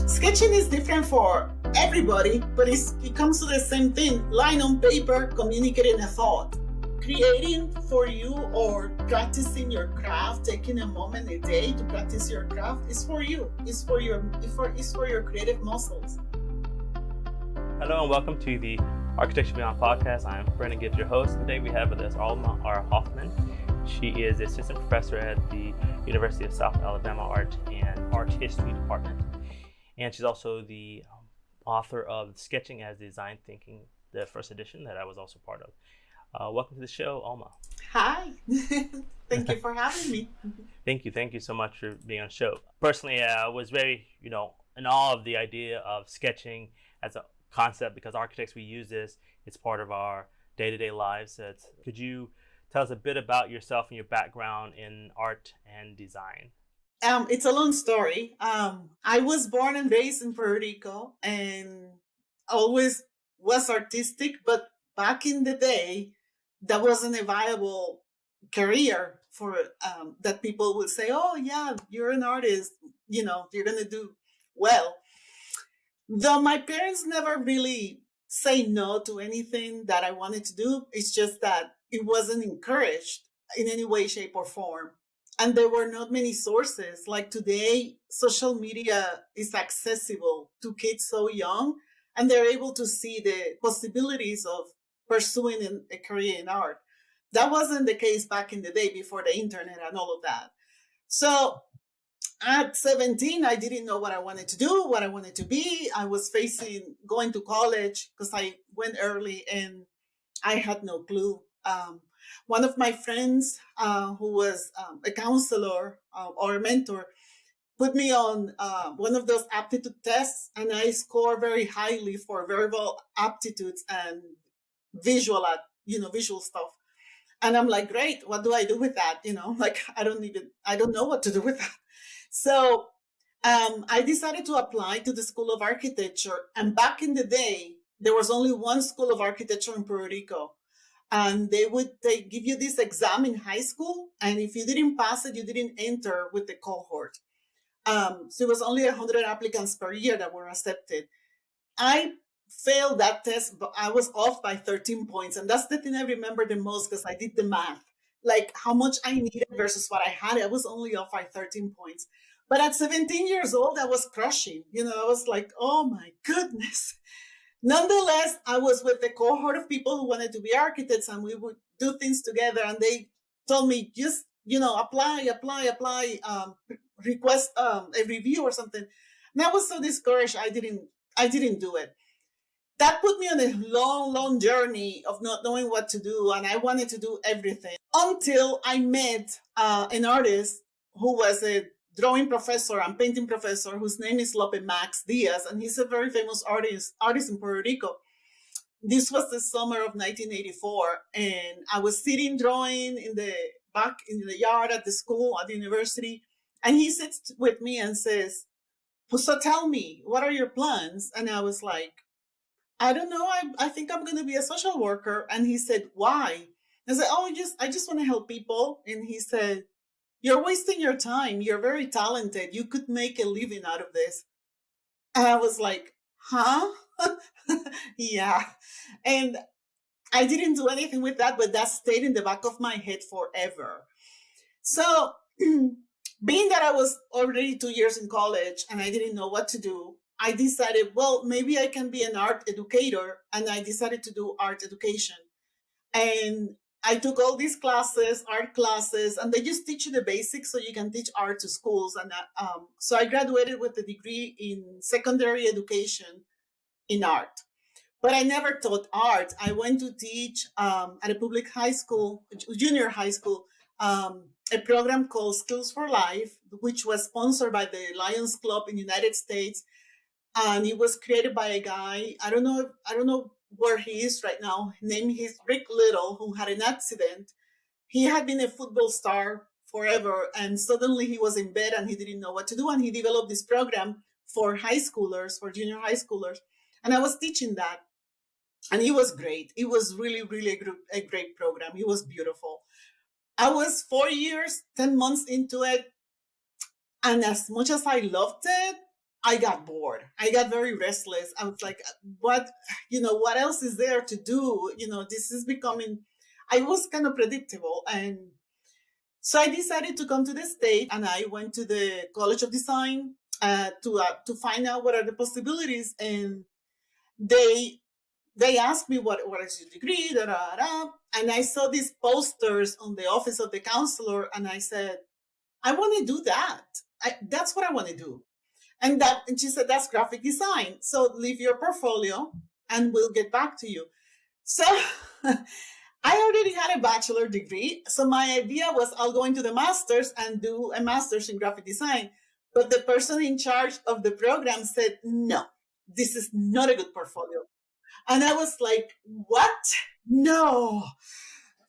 Sketching is different for everybody, but it comes to the same thing. Line on paper, communicating a thought. Creating for you or practicing your craft, taking a moment a day to practice your craft is for you. It's for your creative muscles. Hello and welcome to the Architecture Beyond podcast. I'm Brennan Gibbs, your host. Today we have with us Alma R. Hoffman. She is assistant professor at the University of South Alabama Art and Art History Department. And she's also the author of Sketching as Design Thinking, the first edition that I was also part of. Welcome to the show, Alma. Hi. Thank you for having me. Thank you so much for being on the show. Personally, I was very, in awe of the idea of sketching as a concept because architects, we use this. It's part of our day-to-day lives. Could you tell us a bit about yourself and your background in art and design? It's a long story. I was born and raised in Puerto Rico and always was artistic, but back in the day, that wasn't a viable career for that people would say, oh yeah, you're an artist, you're going to do well. Though my parents never really say no to anything that I wanted to do, it's just that it wasn't encouraged in any way, shape, or form. And there were not many sources. Like today, social media is accessible to kids so young, and they're able to see the possibilities of pursuing a career in art. That wasn't the case back in the day before the internet and all of that. So at 17, I didn't know what I wanted to do, what I wanted to be. I was facing going to college because I went early and I had no clue. One of my friends who was a counselor or a mentor put me on one of those aptitude tests, and I scored very highly for verbal aptitudes and visual stuff. And I'm like, great, what do I do with that? I don't know what to do with that. So I decided to apply to the School of Architecture. And back in the day, there was only one School of Architecture in Puerto Rico. And they give you this exam in high school. And if you didn't pass it, you didn't enter with the cohort. So it was only 100 applicants per year that were accepted. I failed that test, but I was off by 13 points. And that's the thing I remember the most because I did the math, like how much I needed versus what I had. I was only off by 13 points. But at 17 years old, I was crushing. I was like, oh my goodness. Nonetheless, I was with a cohort of people who wanted to be architects, and we would do things together. And they told me, just, apply, request a review or something. And I was so discouraged, I didn't do it. That put me on a long, long journey of not knowing what to do. And I wanted to do everything until I met an artist who was a drawing professor and painting professor whose name is Max Diaz, and he's a very famous artist in Puerto Rico. This was the summer of 1984, and I was sitting drawing back in the yard at the school, at the university, and he sits with me and says, so tell me, what are your plans? And I was like, I don't know, I think I'm going to be a social worker. And he said, why? I said, I just want to help people. And he said, you're wasting your time. You're very talented. You could make a living out of this. And I was like, huh? Yeah. And I didn't do anything with that, but that stayed in the back of my head forever. So being that I was already 2 years in college and I didn't know what to do, I decided, well, maybe I can be an art educator. And I decided to do art education. And I took all these classes, art classes, and they just teach you the basics so you can teach art to schools. And so I graduated with a degree in secondary education in art. But I never taught art. I went to teach at a public high school, junior high school, a program called Skills for Life, which was sponsored by the Lions Club in the United States. And it was created by a guy, I don't know where he is right now. His name is Rick Little, who had an accident. He had been a football star forever, and suddenly he was in bed and he didn't know what to do. And he developed this program for high schoolers, for junior high schoolers. And I was teaching that. And it was great. It was really, really a great program. It was beautiful. I was 4 years, 10 months into it. And as much as I loved it, I got bored. I got very restless. I was like, what, what else is there to do? This is becoming, I was kind of predictable. And so I decided to come to the State, and I went to the College of Design to find out what are the possibilities. And they they asked me what is your degree, da, da, da. And I saw these posters on the office of the counselor, and I said, I want to do that. That's what I want to do. And she said, that's graphic design. So leave your portfolio and we'll get back to you. So I already had a bachelor degree. So my idea was I'll go into the master's and do a master's in graphic design. But the person in charge of the program said, no, this is not a good portfolio. And I was like, what? No.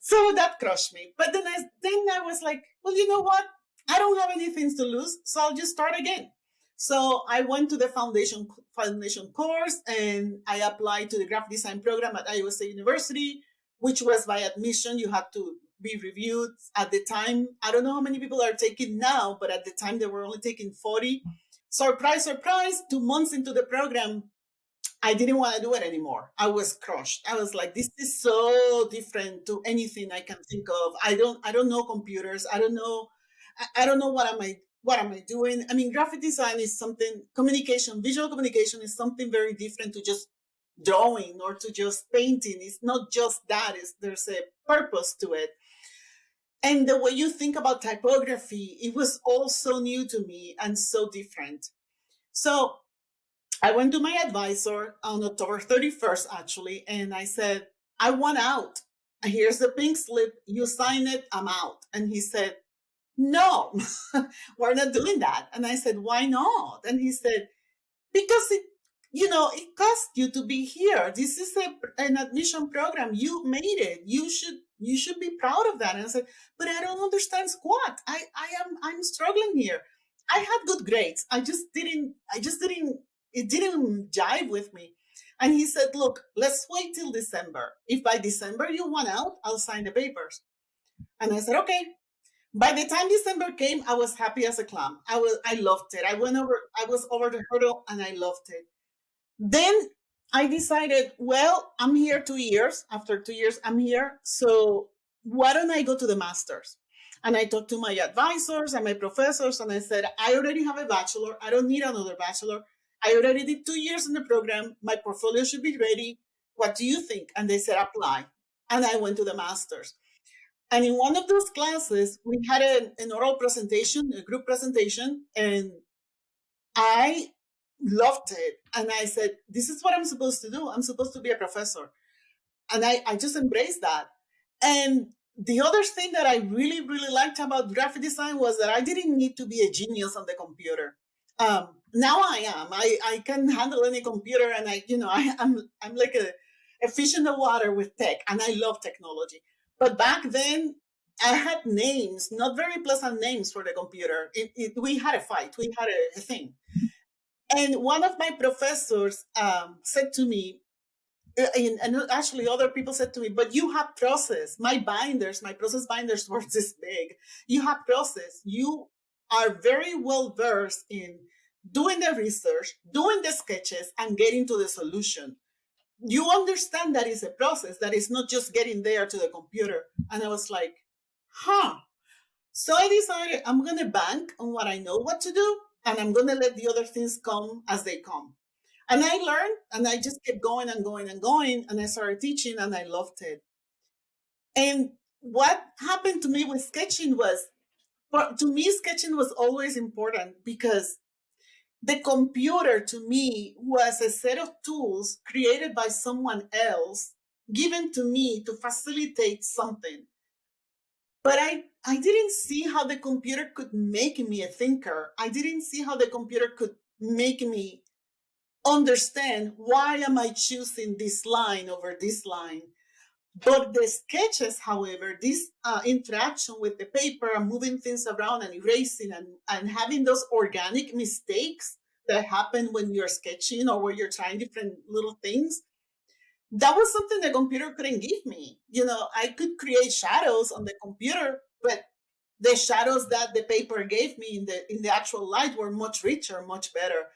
So that crushed me. But then I was like, well, you know what? I don't have anything to lose, so I'll just start again. So I went to the foundation course, and I applied to the graphic design program at Iowa State University, which was by admission. You had to be reviewed at the time. I don't know how many people are taking now, but at the time they were only taking 40. Surprise, surprise, 2 months into the program, I didn't want to do it anymore. I was crushed. I was like, this is so different to anything I can think of. I don't know computers. I don't know what am I doing. I mean, graphic design is something, visual communication is something very different to just drawing or to just painting. It's not just that. There's a purpose to it. And the way you think about typography, it was all so new to me and so different. So I went to my advisor on October 31st, actually, and I said, I want out. Here's the pink slip. You sign it, I'm out. And he said, no, we're not doing that. And I said, why not? And he said, because it cost you to be here. This is an admission program. You made it. You should be proud of that. And I said, but I don't understand squat. I'm struggling here. I had good grades. It didn't jive with me. And he said, look, let's wait till December. If by December you want out, I'll sign the papers. And I said, okay. By the time December came, I was happy as a clam. I loved it. I was over the hurdle and I loved it. Then I decided, well, I'm here 2 years. After 2 years, I'm here. So why don't I go to the master's? And I talked to my advisors and my professors, and I said, I already have a bachelor. I don't need another bachelor. I already did 2 years in the program. My portfolio should be ready. What do you think? And they said, apply. And I went to the master's. And in one of those classes, we had an oral presentation, a group presentation, and I loved it. And I said, this is what I'm supposed to do. I'm supposed to be a professor. And I just embraced that. And the other thing that I really, really liked about graphic design was that I didn't need to be a genius on the computer. Now I am. I can handle any computer, and I'm like a fish in the water with tech, and I love technology. But back then, I had names, not very pleasant names for the computer. We had a fight. We had a thing. And one of my professors said to me, and actually other people said to me, but you have process. My process binders were this big. You have process. You are very well versed in doing the research, doing the sketches, and getting to the solution. You understand that is a process, that is not just getting there to the computer. And I was like, huh. So I decided I'm going to bank on what I know what to do, and I'm going to let the other things come as they come. And I learned, and I just kept going and going and going, and I started teaching, and I loved it. And what happened to me with sketching was, to me, sketching was always important because the computer to me was a set of tools created by someone else, given to me to facilitate something. But I didn't see how the computer could make me a thinker. I didn't see how the computer could make me understand why am I choosing this line over this line. But the sketches, however, this interaction with the paper and moving things around and erasing and having those organic mistakes that happen when you're sketching or when you're trying different little things, that was something the computer couldn't give me. I could create shadows on the computer, but the shadows that the paper gave me in the actual light were much richer, much better.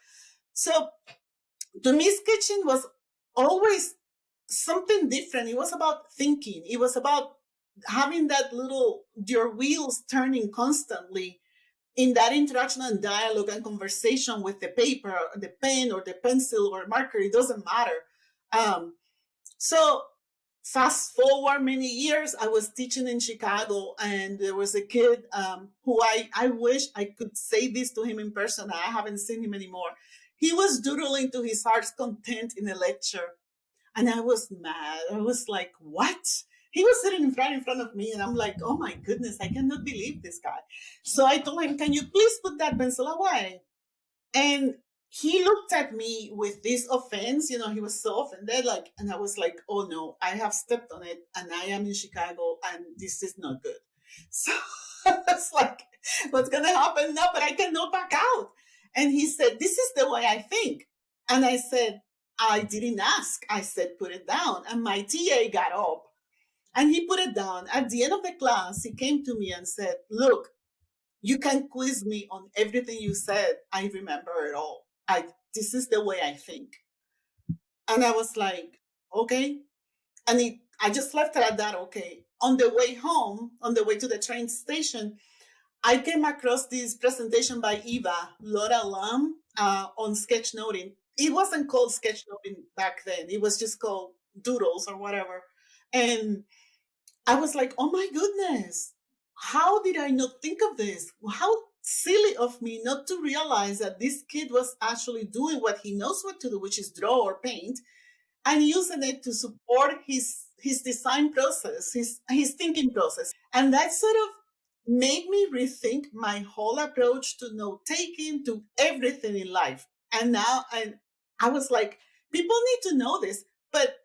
So to me, sketching was always something different. It was about thinking. It was about having that little, your wheels turning constantly in that interaction and dialogue and conversation with the paper, the pen or the pencil or marker. It doesn't matter. So fast forward many years, I was teaching in Chicago, and there was a kid who I wish I could say this to him in person. I haven't seen him anymore. He was doodling to his heart's content in a lecture, and I was mad. I was like, what? He was sitting in front of me, and I'm like, oh my goodness, I cannot believe this guy. So I told him, can you please put that pencil away? And he looked at me with this offense, he was so offended, like, and I was like, oh no, I have stepped on it, and I am in Chicago, and this is not good. So I was like, what's gonna happen now? But I cannot back out. And he said, this is the way I think. And I said, I didn't ask. I said, put it down. And my TA got up and he put it down. At the end of the class, he came to me and said, look, you can quiz me on everything you said. I remember it all. This is the way I think. And I was like, okay. And I just left it at that, okay. On the way home, on the way to the train station, I came across this presentation by Eva, Laura Lam, on sketchnoting. It wasn't called sketchnoting back then. It was just called doodles or whatever. And I was like, oh my goodness, how did I not think of this? How silly of me not to realize that this kid was actually doing what he knows what to do, which is draw or paint, and using it to support his design process, his thinking process. And that sort of made me rethink my whole approach to note taking, to everything in life. And now I was like, people need to know this. But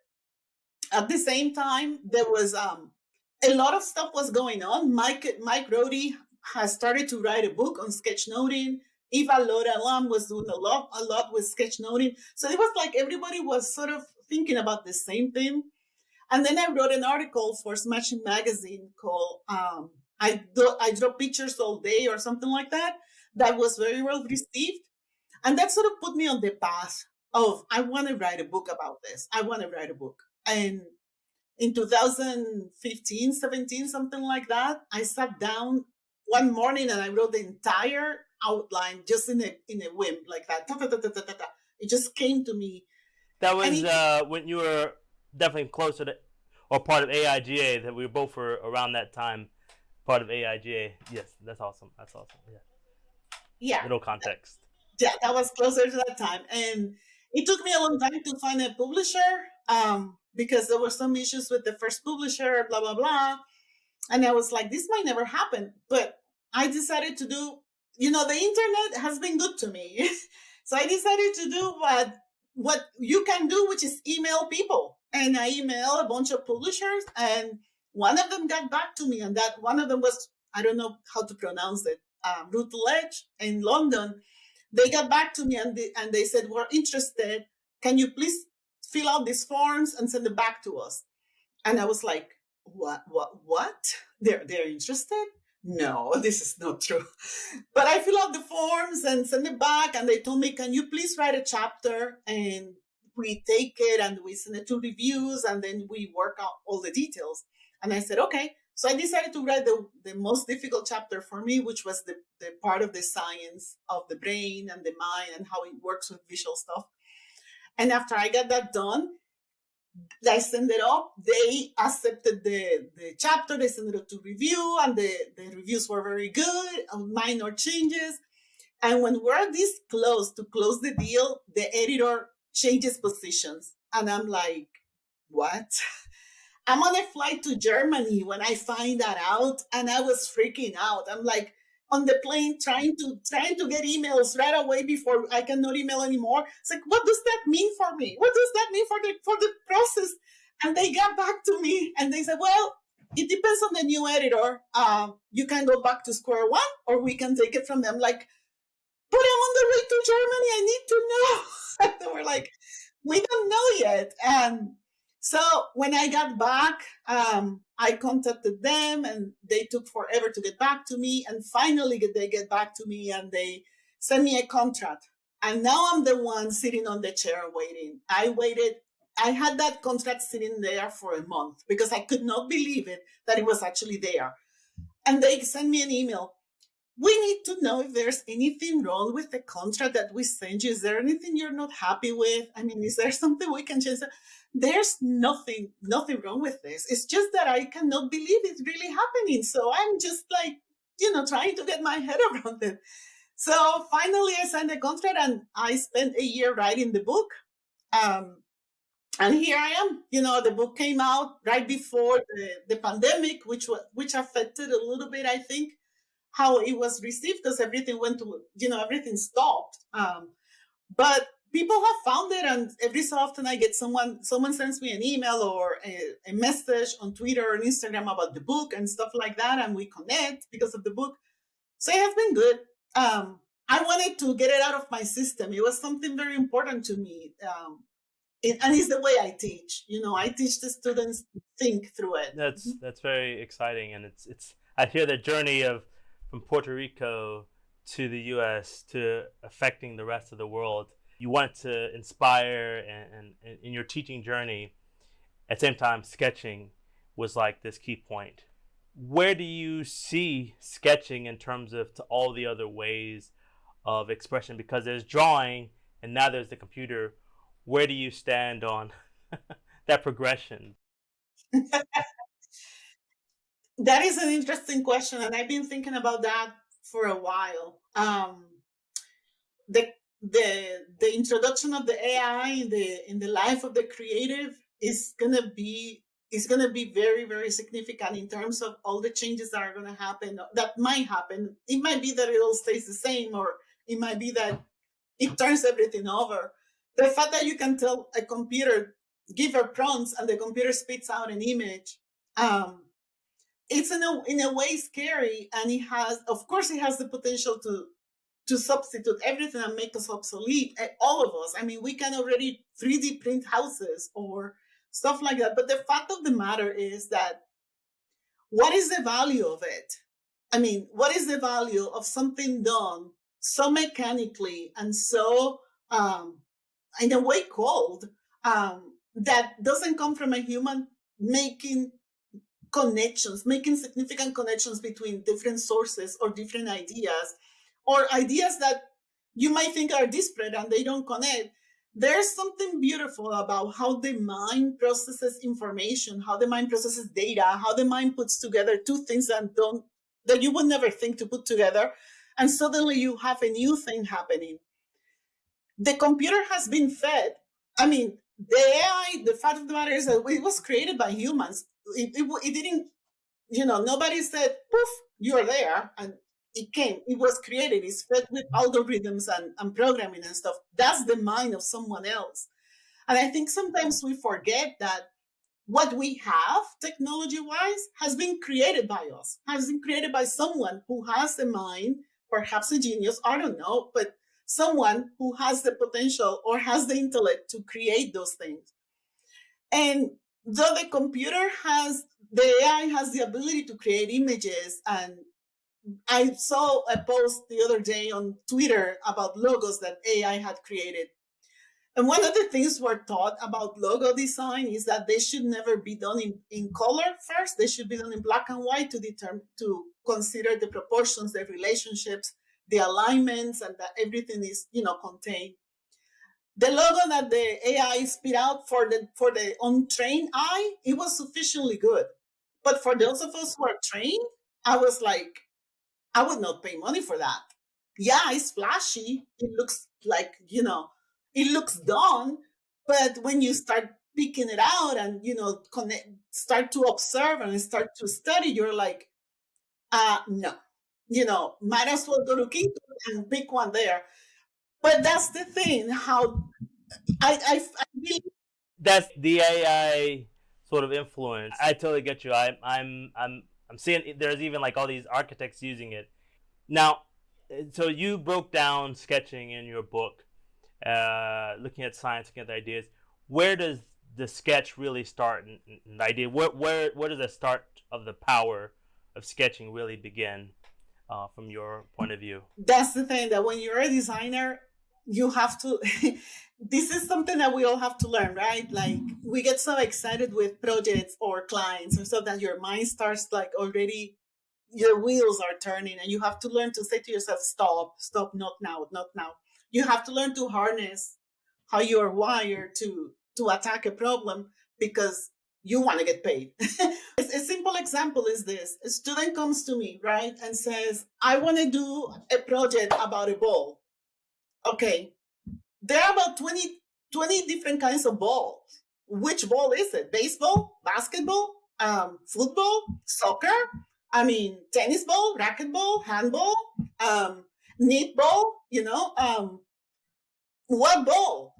at the same time, there was a lot of stuff was going on. Mike Rohde has started to write a book on sketchnoting. Eva Laura Lam was doing a lot with sketchnoting. So it was like everybody was sort of thinking about the same thing. And then I wrote an article for Smashing Magazine called I draw pictures all day or something like that. That was very well received. And that sort of put me on the path of, I want to write a book about this. I want to write a book. And in 2015, 17, something like that, I sat down one morning and I wrote the entire outline just in a whim, like that. It just came to me. That was when you were definitely closer to, or part of AIGA, that we both were around that time, part of AIGA. Yes, that's awesome. That's awesome. Yeah. Yeah. Little context. Yeah, that was closer to that time. And it took me a long time to find a publisher because there were some issues with the first publisher, blah, blah, blah. And I was like, this might never happen. But I decided to do, the internet has been good to me. So I decided to do what you can do, which is email people. And I emailed a bunch of publishers, and one of them got back to me. And that one of them was, I don't know how to pronounce it, Routledge in London. They got back to me and they said, we're interested. Can you please fill out these forms and send it back to us? And I was like, what? They're interested? No, this is not true. But I fill out the forms and send it back. And they told me, can you please write a chapter? And we take it and we send it to reviews, and then we work out all the details. And I said, okay. So I decided to write the most difficult chapter for me, which was the part of the science of the brain and the mind and how it works with visual stuff. And after I got that done, I sent it up. They accepted the chapter. They sent it up to review, and the reviews were very good, minor changes. And when we're this close to close the deal, the editor changes positions. And I'm like, what? I'm on a flight to Germany when I find that out, and I was freaking out. I'm like on the plane trying to get emails right away before I cannot email anymore. It's like, what does that mean for me? What does that mean for the process? And they got back to me and they said, well, it depends on the new editor. You can go back to square one, or we can take it from them. Like, but I'm on the way to Germany. I need to know. And they were like, we don't know yet. And so when I got back, I contacted them, and they took forever to get back to me. And finally, they get back to me, and they sent me a contract. And now I'm the one sitting on the chair waiting. I had that contract sitting there for a month because I could not believe it that it was actually there. And they sent me an email. We need to know if there's anything wrong with the contract that we sent you. Is there anything you're not happy with? I mean, is there something we can change? There's nothing wrong with this. It's just that I cannot believe it's really happening. So I'm just like, trying to get my head around it. So finally, I signed the contract and I spent a year writing the book. Um, and here I am. The book came out right before the pandemic, which affected a little bit, I think, how it was received because everything went to, everything stopped. But people have found it, and every so often I get someone sends me an email or a message on Twitter or Instagram about the book and stuff like that, and we connect because of the book. So it has been good. I wanted to get it out of my system. It was something very important to me. And it's the way I teach. I teach the students to think through it. That's very exciting, and it's I hear the journey of from Puerto Rico to the U.S. to affecting the rest of the world. You want to inspire, and in your teaching journey, at the same time, sketching was like this key point. Where do you see sketching in terms of to all the other ways of expression? Because there's drawing, and now there's the computer. Where do you stand on that progression? That is an interesting question, and I've been thinking about that for a while. The the introduction of the AI in the life of the creative is gonna be very, very significant in terms of all the changes that are gonna happen. That might happen. It might be that it all stays the same, or it might be that it turns everything over. The fact that you can tell a computer, give her prompts, and the computer spits out an image. It's in a way scary, and of course it has the potential to substitute everything and make us obsolete. All of us. I mean, we can already 3D print houses or stuff like that. But the fact of the matter is that what is the value of it? I mean, what is the value of something done so mechanically and so in a way cold, that doesn't come from a human making making significant connections between different sources or different ideas, or ideas that you might think are disparate and they don't connect. There's something beautiful about how the mind processes information, how the mind processes data, how the mind puts together two things that you would never think to put together, and suddenly you have a new thing happening. The computer has been fed. I mean, the AI, the fact of the matter is that it was created by humans. It didn't, nobody said, poof, you're there. And it was created, it's fed with algorithms and programming and stuff. That's the mind of someone else. And I think sometimes we forget that what we have technology wise has been created by us, has been created by someone who has a mind, perhaps a genius, I don't know, but someone who has the potential or has the intellect to create those things. And though the AI has the ability to create images, and I saw a post the other day on Twitter about logos that AI had created. And one of the things we're taught about logo design is that they should never be done in color first. They should be done in black and white to consider the proportions, the relationships, the alignments, and that everything is, contained. The logo that the AI spit out for the untrained eye, it was sufficiently good. But for those of us who are trained, I was like, I would not pay money for that. Yeah, it's flashy. It looks like, it looks done. But when you start picking it out and, start to observe and start to study, you're like, no, might as well go to King and pick one there. But that's the thing, how I really. That's the AI sort of influence. I totally get you. I'm seeing there's even like all these architects using it now. So you broke down sketching in your book, looking at science, looking at the ideas. Where does the sketch really start? And the idea, where does the start of the power of sketching really begin, from your point of view? That's the thing, that when you're a designer, you have to this is something that we all have to learn, right? Like, we get so excited with projects or clients or so that your mind starts like already, your wheels are turning, and you have to learn to say to yourself, stop, not now, not now. You have to learn to harness how you are wired to attack a problem, because you want to get paid. A simple example is this: a student comes to me, right, and says, I want to do a project about a ball. Okay, there are about 20 different kinds of balls. Which ball is it? Baseball, basketball, football, soccer? I mean, tennis ball, racquetball, handball, netball, what ball?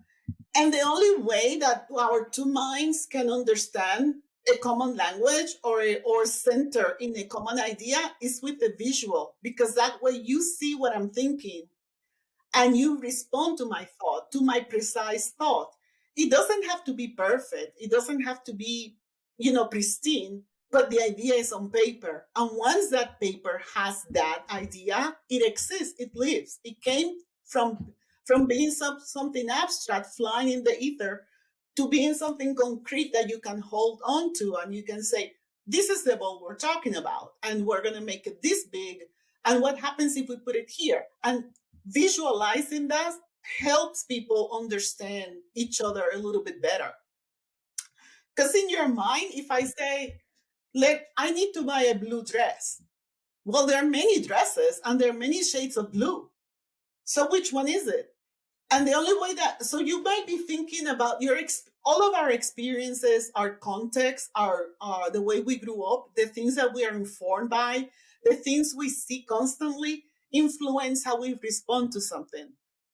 And the only way that our two minds can understand a common language, or center in a common idea, is with the visual, because that way you see what I'm thinking and you respond to my thought, to my precise thought. It doesn't have to be perfect. It doesn't have to be, pristine, but the idea is on paper. And once that paper has that idea, it exists, it lives. It came from being something abstract flying in the ether to being something concrete that you can hold on to, and you can say, this is the ball we're talking about, and we're going to make it this big. And what happens if we put it here? And visualizing that helps people understand each other a little bit better. Because in your mind, if I say, I need to buy a blue dress, well, there are many dresses and there are many shades of blue. So which one is it? And the only way so you might be thinking about all of our experiences, our context, our the way we grew up, the things that we are informed by, the things we see constantly influence how we respond to something.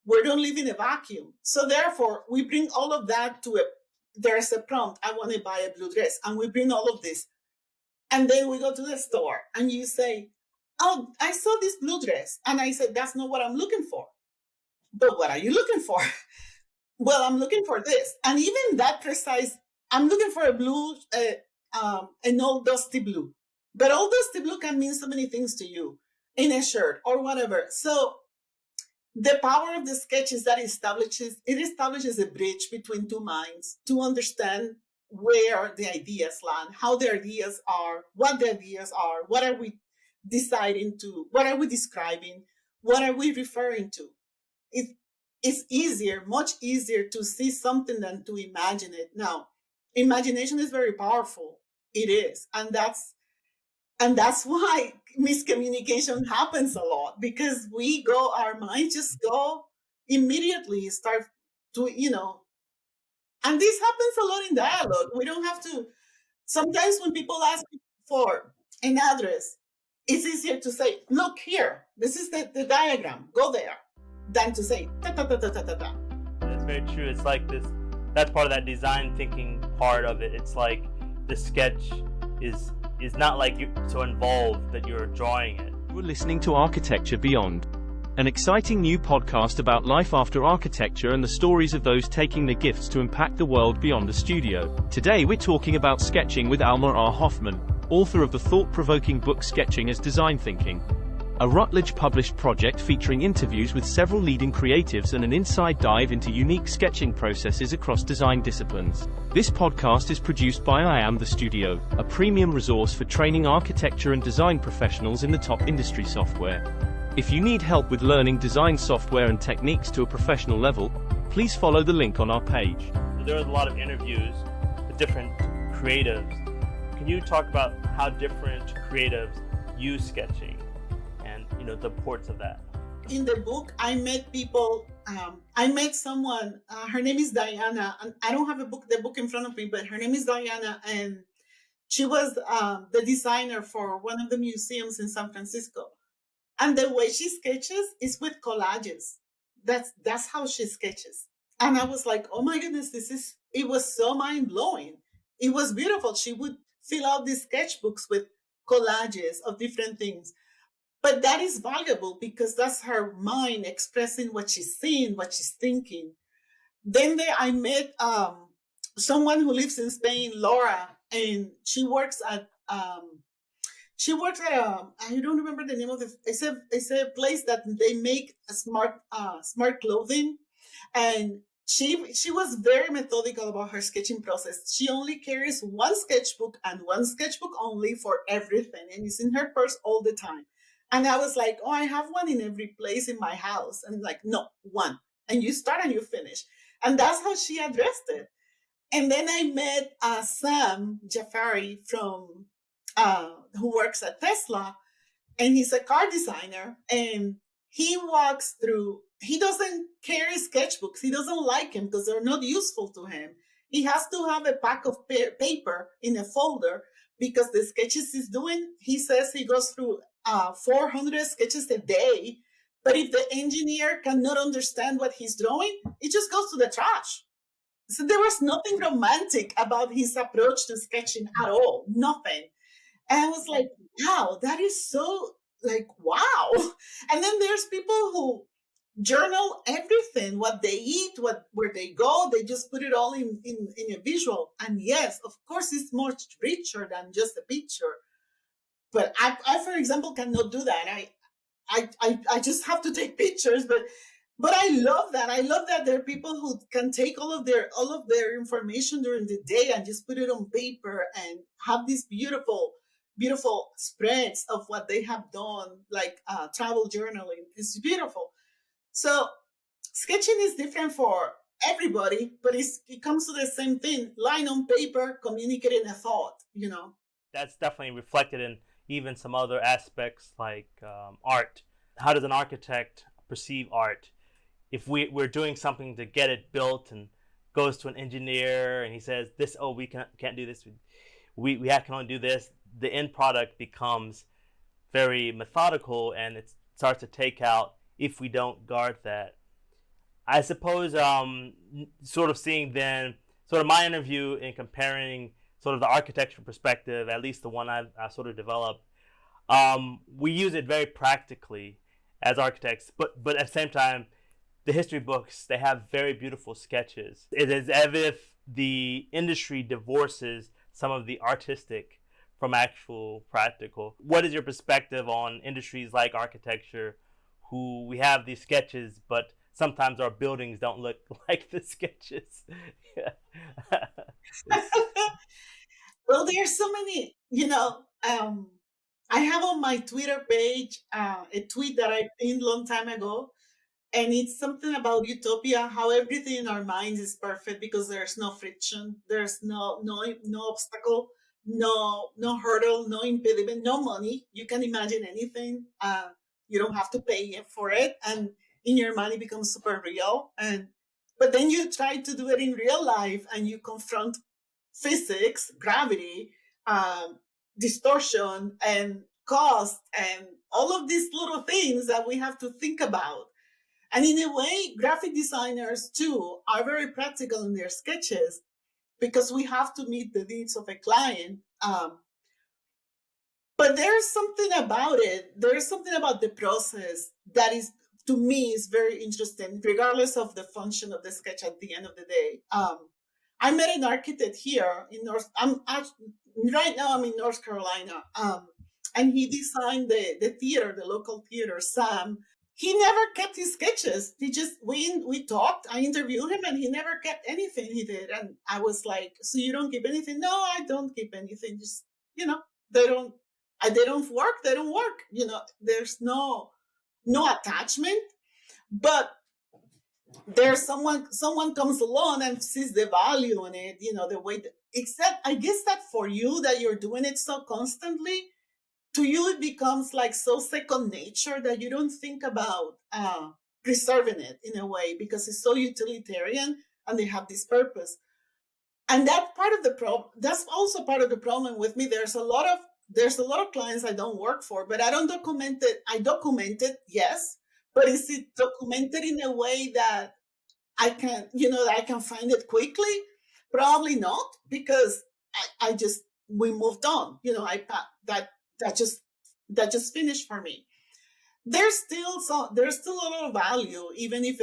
We don't live in a vacuum. So therefore, we bring all of that there's a prompt, I want to buy a blue dress. And we bring all of this. And then we go to the store and you say, oh, I saw this blue dress. And I said, that's not what I'm looking for. But what are you looking for? Well, I'm looking for this. And even that precise, I'm looking for a blue, an old dusty blue. But old dusty blue can mean so many things to you in a shirt or whatever. So the power of the sketch is that it establishes a bridge between two minds to understand where the ideas land, how the ideas are, what the ideas are, what are we deciding to, what are we describing, what are we referring to. It's easier, much easier to see something than to imagine it. Now, imagination is very powerful. It is. And that's why miscommunication happens a lot, because our minds just go immediately start to, and this happens a lot in dialogue. We don't have to, sometimes when people ask for an address, it's easier to say, look here, this is the diagram, go there, than to say ta ta ta ta ta ta ta. That's very true. It's like that's part of that design thinking part of it. It's like the sketch is not like you so involved that you're drawing it. You're listening to Architecture Beyond, an exciting new podcast about life after architecture and the stories of those taking the gifts to impact the world beyond the studio. Today we're talking about sketching with Alma R. Hoffman, author of the thought-provoking book Sketching as Design Thinking, a Routledge-published project featuring interviews with several leading creatives and an inside dive into unique sketching processes across design disciplines. This podcast is produced by I Am the Studio, a premium resource for training architecture and design professionals in the top industry software. If you need help with learning design software and techniques to a professional level, please follow the link on our page. There was a lot of interviews with different creatives. Can you talk about how different creatives use sketching? The importance of that. In the book, I met people. I met someone. Her name is Diana, and I don't have the book in front of me, but her name is Diana, and she was the designer for one of the museums in San Francisco. And the way she sketches is with collages. That's how she sketches. And I was like, oh my goodness, it was so mind blowing. It was beautiful. She would fill out these sketchbooks with collages of different things. But that is valuable because that's her mind expressing what she's seeing, what she's thinking. Then I met someone who lives in Spain, Laura, and she works at she works at I don't remember the name of the, it's a place that they make a smart clothing. And she was very methodical about her sketching process. She only carries one sketchbook and one sketchbook only for everything, and it's in her purse all the time. And I was like, oh, I have one in every place in my house. And like, no, one. And you start and you finish. And that's how she addressed it. And then I met Sam Jafari from who works at Tesla, and he's a car designer. And he walks through. He doesn't carry sketchbooks. He doesn't like them because they're not useful to him. He has to have a pack of paper in a folder because the sketches he's doing. He says he goes through 400 sketches a day. But if the engineer cannot understand what he's drawing, it just goes to the trash. So there was nothing romantic about his approach to sketching at all. Nothing. And I was like, wow, that is so like, wow. And then there's people who journal everything, what they eat, where they go, they just put it all in a visual. And yes, of course, it's much richer than just a picture. But I for example, cannot do that. I just have to take pictures, but I love that. I love that there are people who can take all of their information during the day and just put it on paper and have these beautiful spreads of what they have done, like travel journaling. It's beautiful. So sketching is different for everybody, but it comes to the same thing: line on paper, communicating a thought. That's definitely reflected in even some other aspects like art. How does an architect perceive art? If we're doing something to get it built and goes to an engineer and he says this, oh, we can't do this, we can only do this, the end product becomes very methodical and it starts to take out if we don't guard that. I suppose sort of seeing then sort of my interview and comparing sort of the architectural perspective, at least the one I sort of developed, we use it very practically as architects, but at the same time, the history books, they have very beautiful sketches. It is as if the industry divorces some of the artistic from actual practical. What is your perspective on industries like architecture, who we have these sketches, but sometimes our buildings don't look like the sketches? Well, there's so many, I have on my Twitter page a tweet that I pinned a long time ago. And it's something about utopia, how everything in our minds is perfect because there's no friction, there's no obstacle, no hurdle, no impediment, no money. You can imagine anything. You don't have to pay for it, and in your mind it becomes super real. But then you try to do it in real life, and you confront physics, gravity, distortion, and cost, and all of these little things that we have to think about. And in a way, graphic designers too are very practical in their sketches because we have to meet the needs of a client. But there's something about it. There's something about the process that is, to me, is very interesting, regardless of the function of the sketch at the end of the day. I met an architect here in right now I'm in North Carolina, and he designed the theater, the local theater, Sam. He never kept his sketches. We talked, I interviewed him, and he never kept anything he did. And I was like, so you don't keep anything? No, I don't keep anything. Just, they don't work. They don't work. There's no attachment, but there's someone comes along and sees the value in it, the way except I guess that for you that you're doing it so constantly, to you it becomes like so second nature that you don't think about preserving it in a way because it's so utilitarian and they have this purpose. And that's part of the problem. That's also part of the problem with me. There's a lot of clients I don't work for, but I don't document it. I document it, yes, but is it documented in a way that I can find it quickly? Probably not, because we moved on. That just finished for me. There's still a lot of value, even if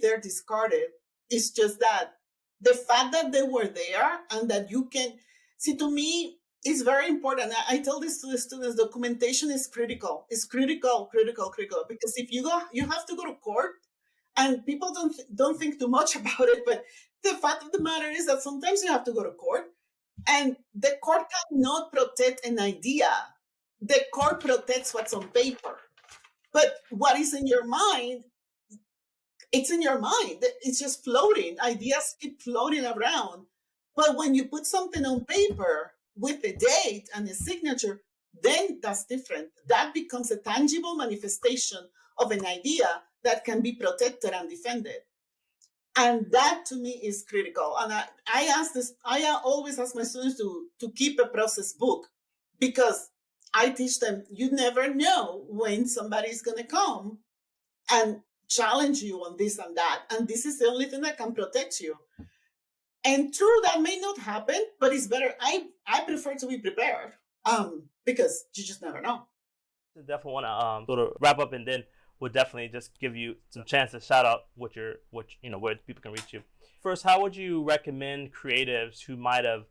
they're discarded. It's just that the fact that they were there and that you can see, to me, It's very important. I tell this to the students: documentation is critical. It's critical, critical, critical. Because if you have to go to court, and people don't think too much about it. But the fact of the matter is that sometimes you have to go to court, and the court cannot protect an idea. The court protects what's on paper, but what is in your mind, it's in your mind. It's just floating. Ideas keep floating around. But when you put something on paper with a date and a signature, then that's different. That becomes a tangible manifestation of an idea that can be protected and defended. And that to me is critical. And I always ask my students to keep a process book, because I teach them, you never know when somebody's going to come and challenge you on this and that. And this is the only thing that can protect you. And true, that may not happen, but it's better. I prefer to be prepared, because you just never know. I definitely want to sort of wrap up, and then we'll definitely just give you some chance to shout out where people can reach you. First, how would you recommend creatives who might have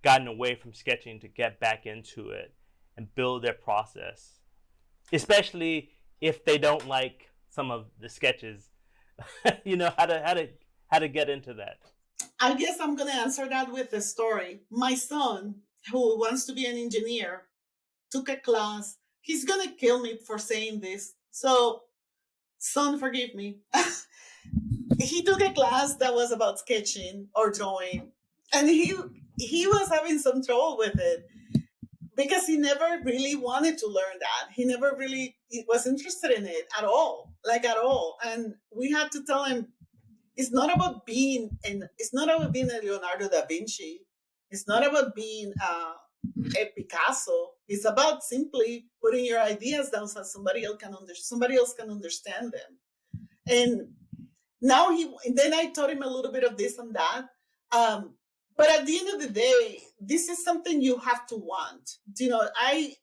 gotten away from sketching to get back into it and build their process, especially if they don't like some of the sketches? How to get into that. I guess I'm going to answer that with a story. My son, who wants to be an engineer, took a class. He's going to kill me for saying this. So, son, forgive me. He took a class that was about sketching or drawing, and he was having some trouble with it because he never really wanted to learn that. He never really was interested in it at all, at all. And we had to tell him, it's not about being a Leonardo da Vinci. It's not about being a Picasso. It's about simply putting your ideas down so somebody else can understand them. And now then I taught him a little bit of this and that. But at the end of the day, this is something you have to want. I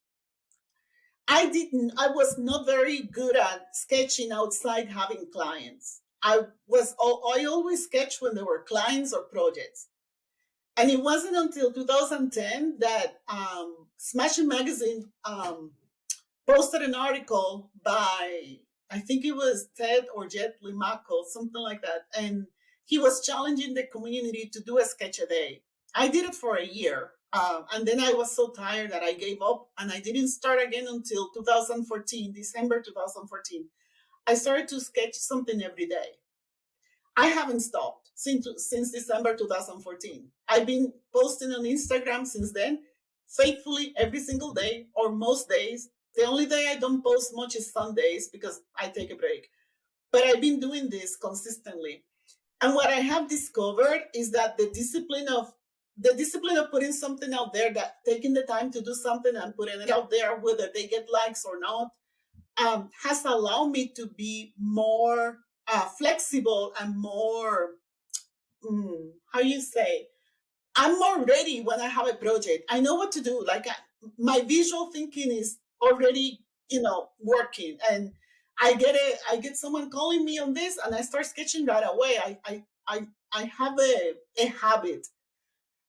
was not very good at sketching outside having clients. I always sketched when there were clients or projects. And it wasn't until 2010 that Smashing Magazine posted an article by, I think it was Ted or Jet Limaco, something like that. And he was challenging the community to do a sketch a day. I did it for a year. And then I was so tired that I gave up, and I didn't start again until 2014, December 2014. I started to sketch something every day. I haven't stopped since December 2014. I've been posting on Instagram since then, faithfully every single day or most days. The only day I don't post much is Sundays because I take a break. But I've been doing this consistently. And what I have discovered is that the discipline of putting something out there, that taking the time to do something and putting it out there, whether they get likes or not, has allowed me to be more flexible and more, I'm more ready when I have a project. I know what to do. My visual thinking is already, working, and I get someone calling me on this, and I start sketching right away. I have a habit.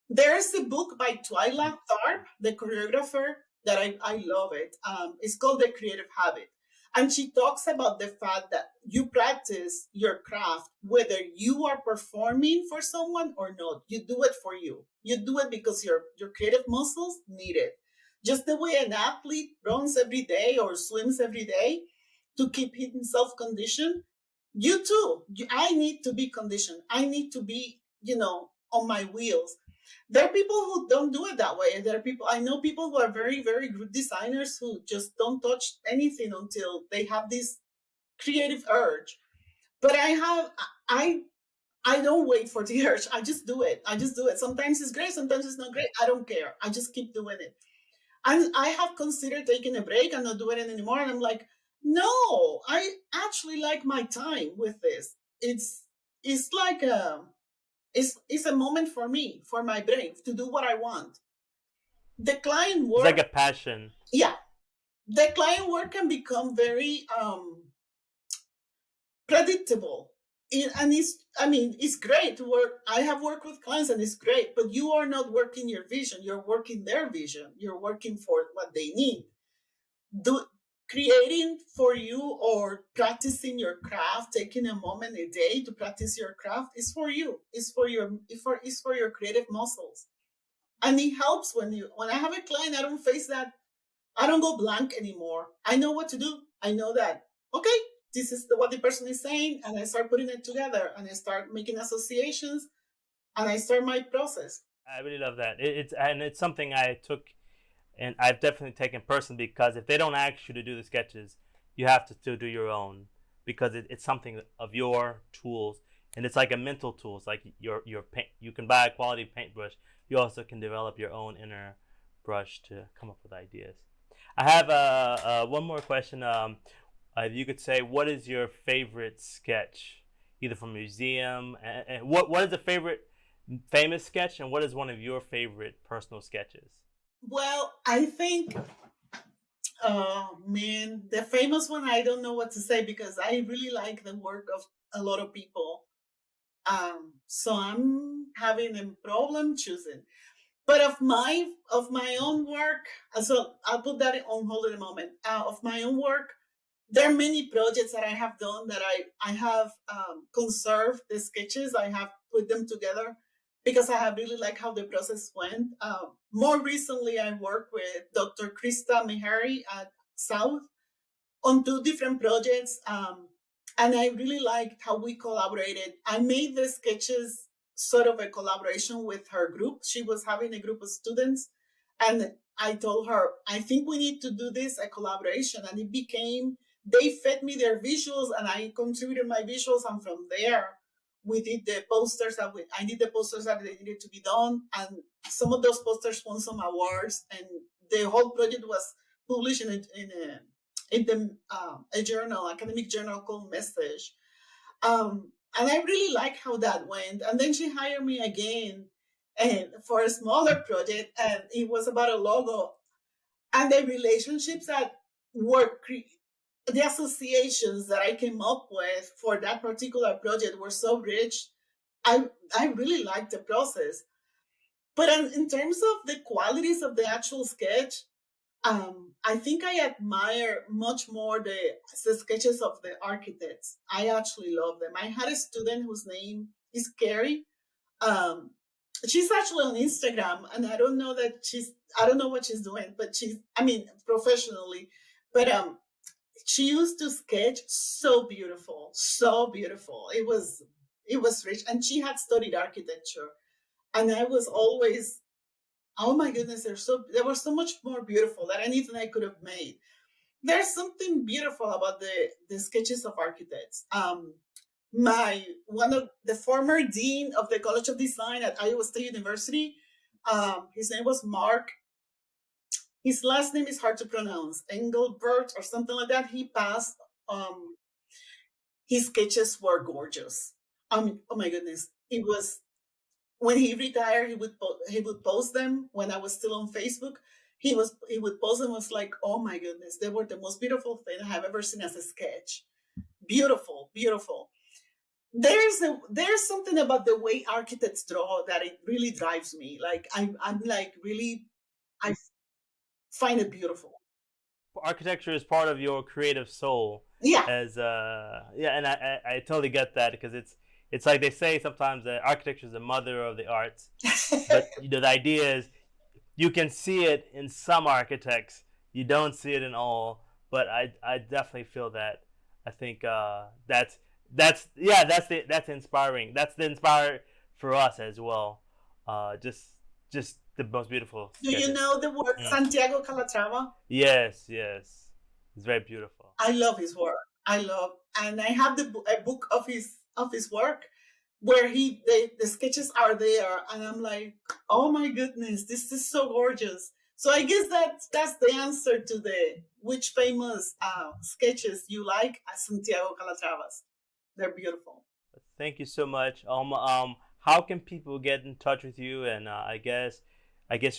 There's a book by Twyla Tharp, the choreographer, that I love it. It's called The Creative Habit. And she talks about the fact that you practice your craft, whether you are performing for someone or not. You do it for you. You do it because your creative muscles need it. Just the way an athlete runs every day or swims every day to keep himself conditioned, you too. I need to be conditioned. I need to be, on my wheels. There are people who don't do it that way. And I know people who are very, very good designers who just don't touch anything until they have this creative urge. But I don't wait for the urge. I just do it. Sometimes it's great. Sometimes it's not great. I don't care. I just keep doing it. And I have considered taking a break and not doing it anymore. And I'm like, no, I actually like my time with this. It's like it's a moment for me, for my brain, to do what I want. The client work, it's like a passion. Yeah, the client work can become very predictable. And it's great to work. I have worked with clients and it's great, but you are not working your vision. You're working their vision. You're working for what they need. Do Creating for you or practicing your craft, taking a moment a day to practice your craft is for you. It's for your creative muscles. And it helps when I have a client, I don't face that. I don't go blank anymore. I know what to do. I know that, okay, this is what the person is saying, and I start putting it together and I start making associations and I start my process. I really love that. It's something I took and I've definitely taken personally, because if they don't ask you to do the sketches, you have to still do your own, because it's something of your tools, and it's like a mental tool. It's like your paint. You can buy a quality paintbrush. You also can develop your own inner brush to come up with ideas. I have one more question. If you could say, what is your favorite sketch, either from a museum, and what is a favorite famous sketch, and what is one of your favorite personal sketches? Well, I think, oh man, the famous one, I don't know what to say because I really like the work of a lot of people. So I'm having a problem choosing. But of my own work, so I'll put that on hold in a moment. Of my own work, there are many projects that I have done that I have conserved the sketches. I have put them together because I have really liked how the process went. More recently, I worked with Dr. Krista Mehari at South on two different projects. And I really liked how we collaborated. I made the sketches sort of a collaboration with her group. She was having a group of students. And I told her, I think we need to do this, a collaboration. And it became, they fed me their visuals and I contributed my visuals. And from there, we did the posters I did the posters that they needed to be done. And some of those posters won some awards. And the whole project was published in a journal, academic journal called Message. And I really like how that went. And then she hired me again and for a smaller project, and it was about a logo. And the relationships that the associations that I came up with for that particular project were so rich. I really liked the process. But in terms of the qualities of the actual sketch, I think I admire much more the sketches of the architects. I actually love them. I had a student whose name is Carrie. Um, she's actually on Instagram, and I don't know what she's doing, but professionally, but she used to sketch so beautiful. It was rich, and she had studied architecture, and I was always, oh my goodness, they were so much more beautiful than anything I could have made. There's something beautiful about the sketches of architects. My One of the former dean of the College of Design at Iowa State University, his name was Mark. His last name is hard to pronounce, Engelbert or something like that. He passed. His sketches were gorgeous. Oh my goodness, it was when he retired. He would post them when I was still on Facebook. He would post them. Was like, oh my goodness, they were the most beautiful thing I have ever seen as a sketch. Beautiful, beautiful. There's something about the way architects draw that it really drives me. Like I'm like really, I find it beautiful. Architecture is part of your creative soul, Yeah. as yeah, and I totally get that, because it's like they say sometimes that architecture is the mother of the arts, but the idea is you can see it in some architects, you don't see it in all. But I definitely feel that. I think that's inspiring. That's the inspire for us as well. Just the most beautiful Do you sketches. know the work Mm. Santiago Calatrava? Yes, yes, it's very beautiful. I love his work. And I have a book of his work where the sketches are there, and I'm like, oh my goodness, this is so gorgeous. So I guess that's the answer to the which famous sketches you like at Santiago Calatrava's. They're beautiful. Thank you so much. How can people get in touch with you? And I guess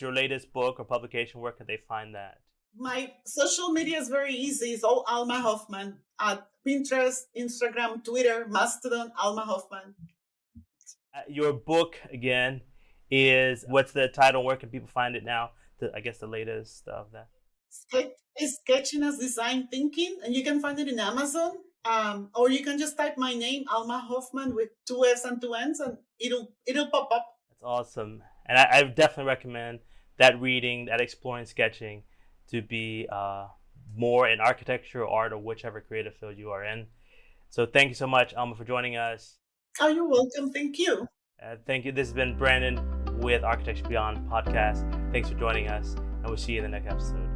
your latest book or publication, where can they find that? My social media is very easy. It's all Alma Hoffman at Pinterest, Instagram, Twitter, Mastodon, Alma Hoffman. Your book, again, is what's the title? Where can people find it now? I guess the latest of that. It's Sketching as Design Thinking, and you can find it in Amazon. Or you can just type my name, Alma Hoffman, with 2 F's and 2 N's, and it'll pop up. That's awesome. And I definitely recommend that reading, that exploring sketching, to be more in architecture, art, or whichever creative field you are in. So thank you so much, Alma, for joining us. Oh, you're welcome. Thank you. Thank you. This has been Brandon with Architecture Beyond podcast. Thanks for joining us, and we'll see you in the next episode.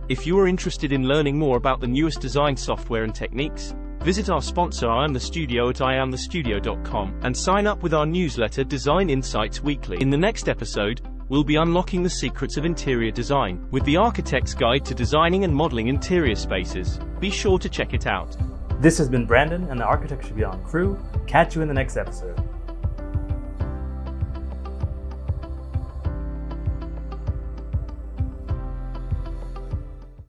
If you are interested in learning more about the newest design software and techniques, visit our sponsor I Am The Studio at iamthestudio.com and sign up with our newsletter Design Insights Weekly. In the next episode, we'll be unlocking the secrets of interior design with the Architect's Guide to Designing and Modeling Interior Spaces. Be sure to check it out. This has been Brandon and the Architecture Beyond crew. Catch you in the next episode.